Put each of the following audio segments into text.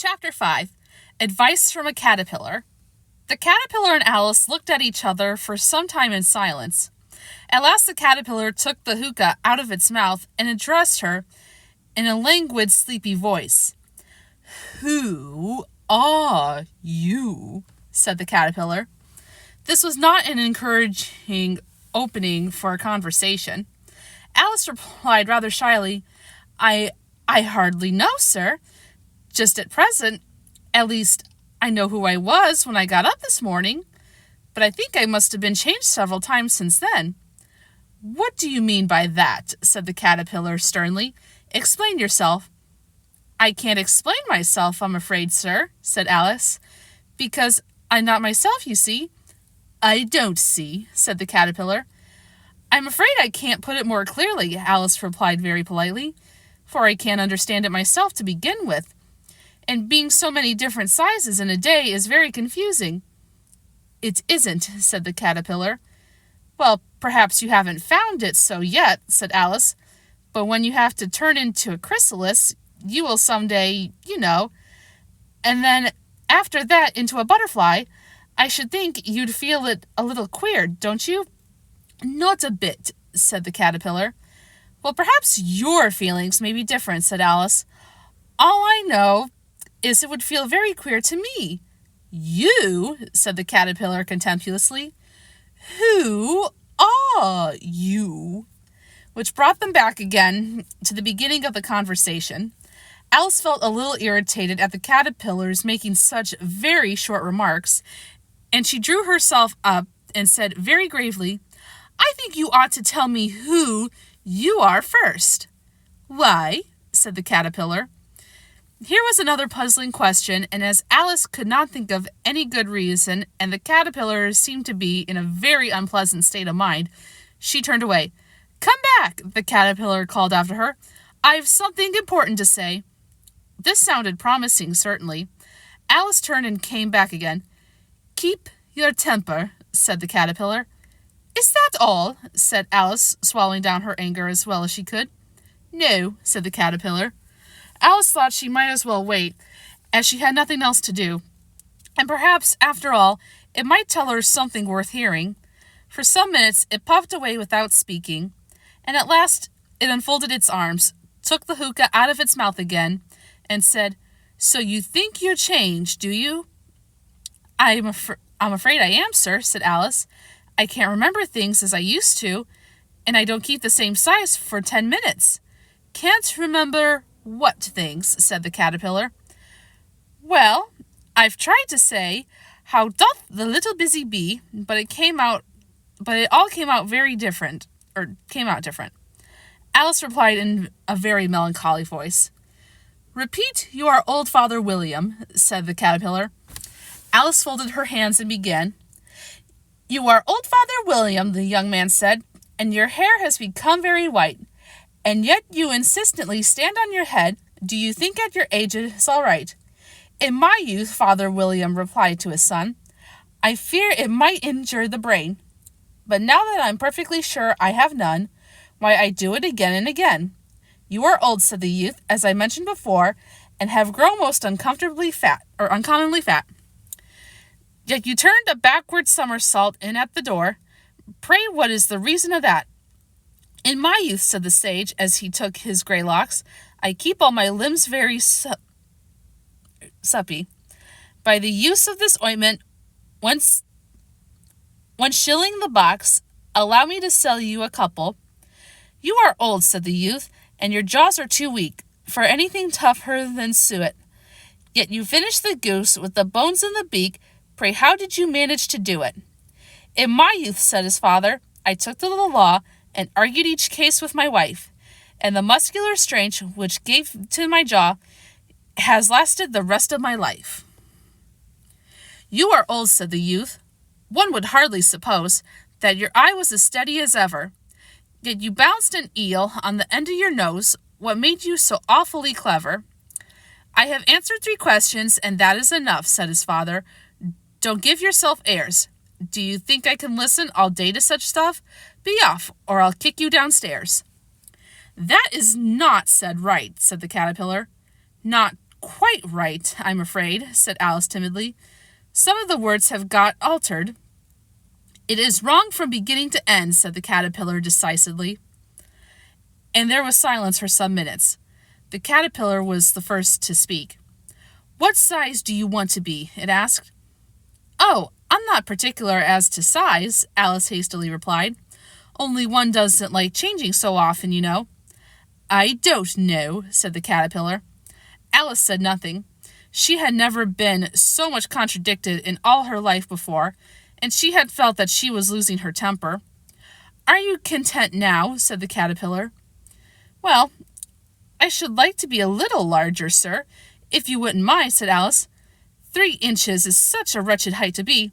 Chapter 5. Advice from a Caterpillar. The caterpillar and Alice looked at each other for some time in silence. At last the caterpillar took the hookah out of its mouth and addressed her in a languid, sleepy voice. "Who are you?" said the caterpillar. This was not an encouraging opening for a conversation. Alice replied rather shyly, I hardly know, sir. Just at present, at least, I know who I was when I got up this morning, but I think I must have been changed several times since then." "What do you mean by that?" said the caterpillar sternly. "Explain yourself." "I can't explain myself, I'm afraid, sir," said Alice, "because I'm not myself, you see." "I don't see," said the caterpillar. "I'm afraid I can't put it more clearly," Alice replied very politely, "for I can't understand it myself to begin with. And being so many different sizes in a day is very confusing." "It isn't," said the caterpillar. "Well, perhaps you haven't found it so yet," said Alice, "but when you have to turn into a chrysalis, you will someday, you know, and then after that into a butterfly. I should think you'd feel it a little queer, don't you?" "Not a bit," said the caterpillar. "Well, perhaps your feelings may be different," said Alice. "All I know is it would feel very queer to me." "You?" said the caterpillar contemptuously. "Who are you?" Which brought them back again to the beginning of the conversation. Alice felt a little irritated at the caterpillars making such very short remarks, and she drew herself up and said very gravely, "I think you ought to tell me who you are first." "Why?" said the caterpillar. Here was another puzzling question, and as Alice could not think of any good reason, and the caterpillar seemed to be in a very unpleasant state of mind, she turned away. "Come back," the caterpillar called after her. "I've something important to say." This sounded promising, certainly. Alice turned and came back again. "Keep your temper," said the caterpillar. "Is that all?" said Alice, swallowing down her anger as well as she could. "No," said the caterpillar. Alice thought she might as well wait, as she had nothing else to do. And perhaps, after all, it might tell her something worth hearing. For some minutes it puffed away without speaking, and at last it unfolded its arms, took the hookah out of its mouth again, and said, "So you think you're changed, do you?" I'm afraid I am, sir," said Alice. "I can't remember things as I used to, and I don't keep the same size for 10 minutes. "Can't remember what things?" said the caterpillar. "Well, I've tried to say, 'How doth the little busy bee,' but it all came out different. Alice replied in a very melancholy voice. "Repeat you are old Father William," said the caterpillar. Alice folded her hands and began. "You are old Father William," the young man said, "and your hair has become very white. And yet you insistently stand on your head. Do you think at your age it is all right?" "In my youth," Father William replied to his son, "I fear it might injure the brain. But now that I'm perfectly sure I have none, why, I do it again and again." "You are old," said the youth, "as I mentioned before, and have grown most uncommonly fat. Yet you turned a backward somersault in at the door. Pray, what is the reason of that?" "In my youth," said the sage, as he took his grey locks, "I keep all my limbs very suppy. By the use of this ointment, once 1 shilling the box, allow me to sell you a couple." "You are old," said the youth, "and your jaws are too weak for anything tougher than suet. Yet you finished the goose with the bones in the beak. Pray, how did you manage to do it?" "In my youth," said his father, "I took to the law and argued each case with my wife, and the muscular strength which gave to my jaw has lasted the rest of my life." "You are old," said the youth. "One would hardly suppose that your eye was as steady as ever. Yet you bounced an eel on the end of your nose. What made you so awfully clever?" "I have answered 3 questions, and that is enough," said his father. "Don't give yourself airs. Do you think I can listen all day to such stuff? Be off, or I'll kick you downstairs." "That is not said right," said the caterpillar. "Not quite right, I'm afraid, said Alice timidly. Some of the words have got altered. It is wrong from beginning to end, said the caterpillar decisively. And there was silence for some minutes. The caterpillar was the first to speak. What size do you want to be? It asked. Oh, I'm not particular as to size, Alice hastily replied. Only one doesn't like changing so often, you know. I don't know, said the caterpillar. Alice said nothing. She had never been so much contradicted in all her life before, and she had felt that she was losing her temper. Are you content now? Said the caterpillar. Well, I should like to be a little larger, sir, if you wouldn't mind, said Alice. 3 inches is such a wretched height to be.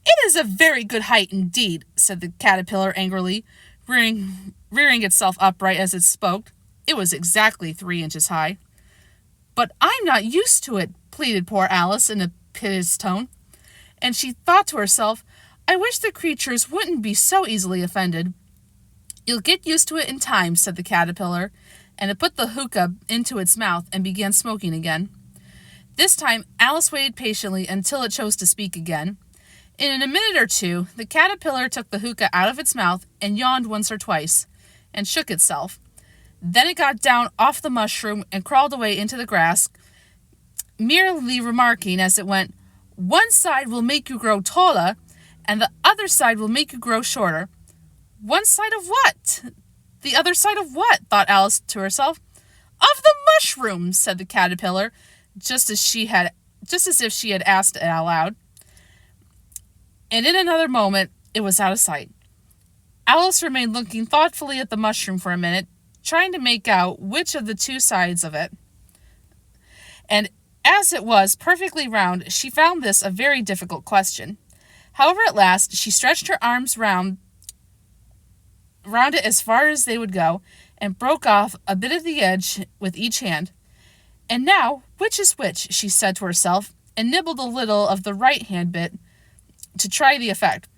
It is a very good height indeed, said the caterpillar angrily, rearing itself upright as it spoke. It was exactly 3 inches high. But I'm not used to it, pleaded poor Alice in a piteous tone. And she thought to herself, I wish the creatures wouldn't be so easily offended. You'll get used to it in time, said the caterpillar, and it put the hookah into its mouth and began smoking again. This time, Alice waited patiently until it chose to speak again. In a minute or two, the caterpillar took the hookah out of its mouth and yawned once or twice, and shook itself. Then it got down off the mushroom and crawled away into the grass, merely remarking as it went, One side will make you grow taller, and the other side will make you grow shorter. One side of what? The other side of what? Thought Alice to herself. Of the mushrooms, said the caterpillar, just as if she had asked it out loud. And in another moment, it was out of sight. Alice remained looking thoughtfully at the mushroom for a minute, trying to make out which of the 2 sides of it. And as it was perfectly round, she found this a very difficult question. However, at last, she stretched her arms round it as far as they would go, and broke off a bit of the edge with each hand. And now, which is which, she said to herself, and nibbled a little of the right-hand bit to try the effect.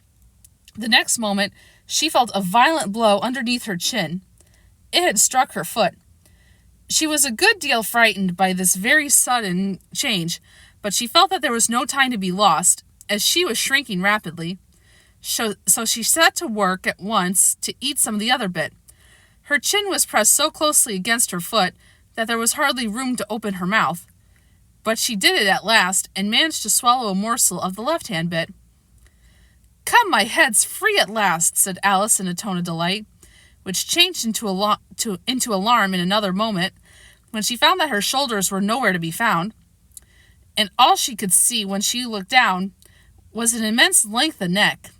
The next moment, she felt a violent blow underneath her chin. It had struck her foot. She was a good deal frightened by this very sudden change, but she felt that there was no time to be lost, as she was shrinking rapidly. So she set to work at once to eat some of the other bit. Her chin was pressed so closely against her foot that there was hardly room to open her mouth. But she did it at last, and managed to swallow a morsel of the left-hand bit. Come, my head's free at last, said Alice in a tone of delight, which changed into alarm in another moment, when she found that her shoulders were nowhere to be found, and all she could see when she looked down was an immense length of neck,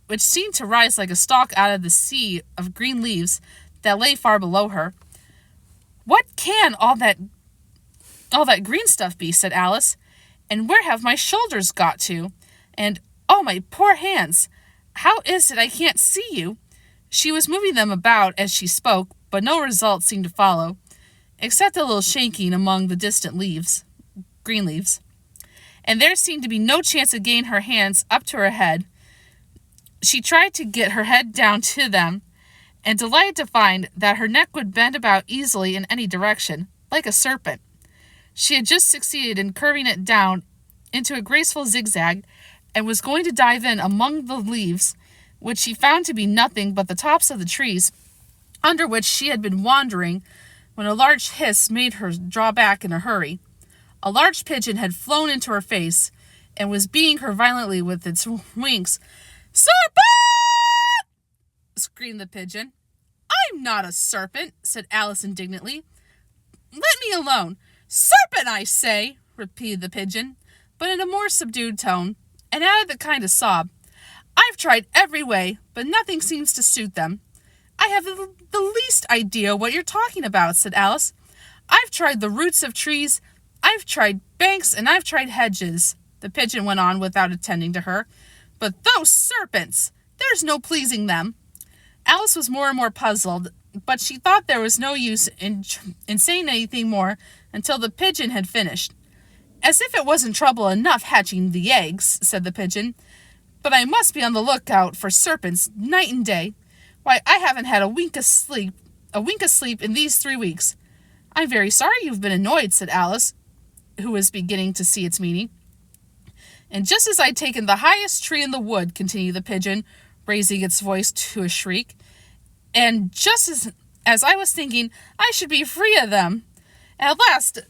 which seemed to rise like a stalk out of the sea of green leaves that lay far below her. What can all that green stuff be? Said Alice. And where have my shoulders got to? And, oh, my poor hands! How is it I can't see you? She was moving them about as she spoke, but no result seemed to follow, except a little shaking among the distant green leaves. And there seemed to be no chance of getting her hands up to her head. She tried to get her head down to them, and delighted to find that her neck would bend about easily in any direction, like a serpent. She had just succeeded in curving it down into a graceful zigzag, and was going to dive in among the leaves, which she found to be nothing but the tops of the trees under which she had been wandering, when a large hiss made her draw back in a hurry. A large pigeon had flown into her face, and was beating her violently with its wings. Serpent! Screamed the pigeon. I'm not a serpent, said Alice indignantly. Let me alone. Serpent, I say, repeated the pigeon, but in a more subdued tone, and added a kind of sob. I've tried every way, but nothing seems to suit them. I have the least idea what you're talking about, said Alice. I've tried the roots of trees, I've tried banks, and I've tried hedges, the pigeon went on without attending to her. But those serpents! There's no pleasing them. Alice was more and more puzzled, but she thought there was no use in saying anything more until the pigeon had finished. As if it wasn't trouble enough hatching the eggs, said the pigeon, but I must be on the lookout for serpents night and day. Why, I haven't had a wink of sleep in these 3 weeks. I'm very sorry you've been annoyed, said Alice. who was beginning to see its meaning. And just as I'd taken the highest tree in the wood, continued the pigeon, raising its voice to a shriek, and just as I was thinking I should be free of them, at last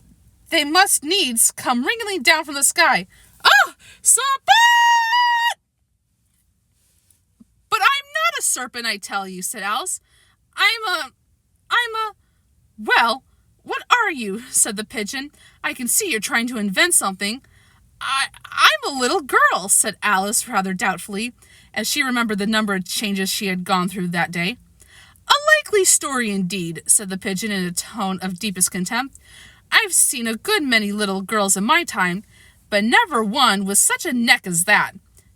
they must needs come ringling down from the sky. Oh, serpent! But I'm not a serpent, I tell you, said Alice. Well, what are you? Said the pigeon. I can see you're trying to invent something. I'm a little girl, said Alice rather doubtfully, as she remembered the number of changes she had gone through that day. A likely story indeed, said the pigeon in a tone of deepest contempt. I've seen a good many little girls in my time, but never one with such a neck as that.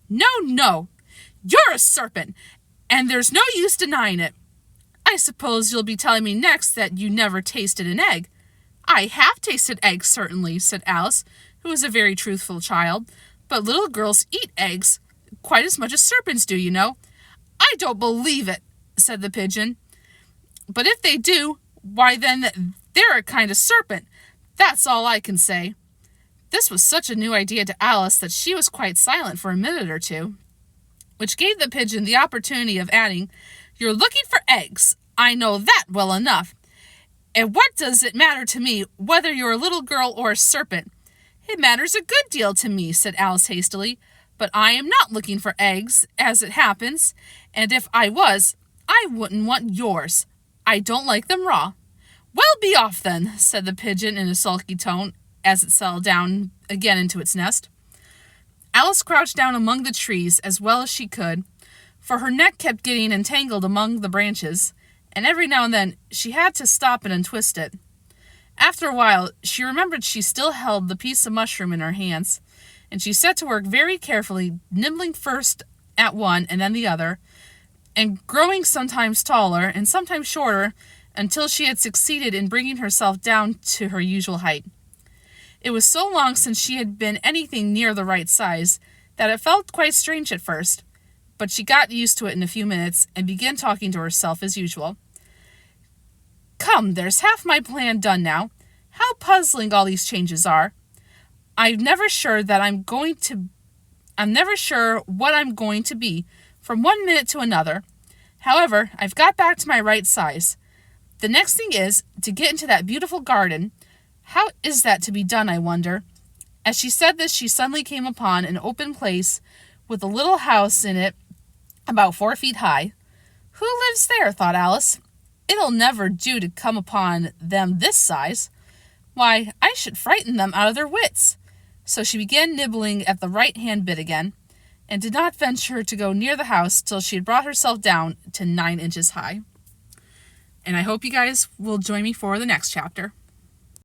No, you're a serpent, and there's no use denying it. I suppose you'll be telling me next that you never tasted an egg. I have tasted eggs, certainly, said Alice, who was a very truthful child, but little girls eat eggs quite as much as serpents do, you know. I don't believe it, said the pigeon. But if they do, why then they're a kind of serpent. That's all I can say. This was such a new idea to Alice that she was quite silent for a minute or two, which gave the pigeon the opportunity of adding, You're looking for eggs. I know that well enough. And what does it matter to me whether you're a little girl or a serpent? It matters a good deal to me, said Alice hastily, but I am not looking for eggs, as it happens, and if I was, I wouldn't want yours. I don't like them raw. Well, be off then, said the pigeon in a sulky tone, as it settled down again into its nest. Alice crouched down among the trees as well as she could, for her neck kept getting entangled among the branches, and every now and then she had to stop and untwist it. After a while, she remembered she still held the piece of mushroom in her hands, and she set to work very carefully, nibbling first at one and then the other, and growing sometimes taller and sometimes shorter until she had succeeded in bringing herself down to her usual height. It was so long since she had been anything near the right size that it felt quite strange at first, but she got used to it in a few minutes and began talking to herself as usual. Come, there's half my plan done now. How puzzling all these changes are. I'm never sure what I'm going to be from one minute to another. However, I've got back to my right size. The next thing is to get into that beautiful garden. How is that to be done, I wonder? As she said this, she suddenly came upon an open place with a little house in it about 4 feet high. Who lives there? Thought Alice. It'll never do to come upon them this size. Why, I should frighten them out of their wits. So she began nibbling at the right-hand bit again, and did not venture to go near the house till she had brought herself down to 9 inches high. And I hope you guys will join me for the next chapter.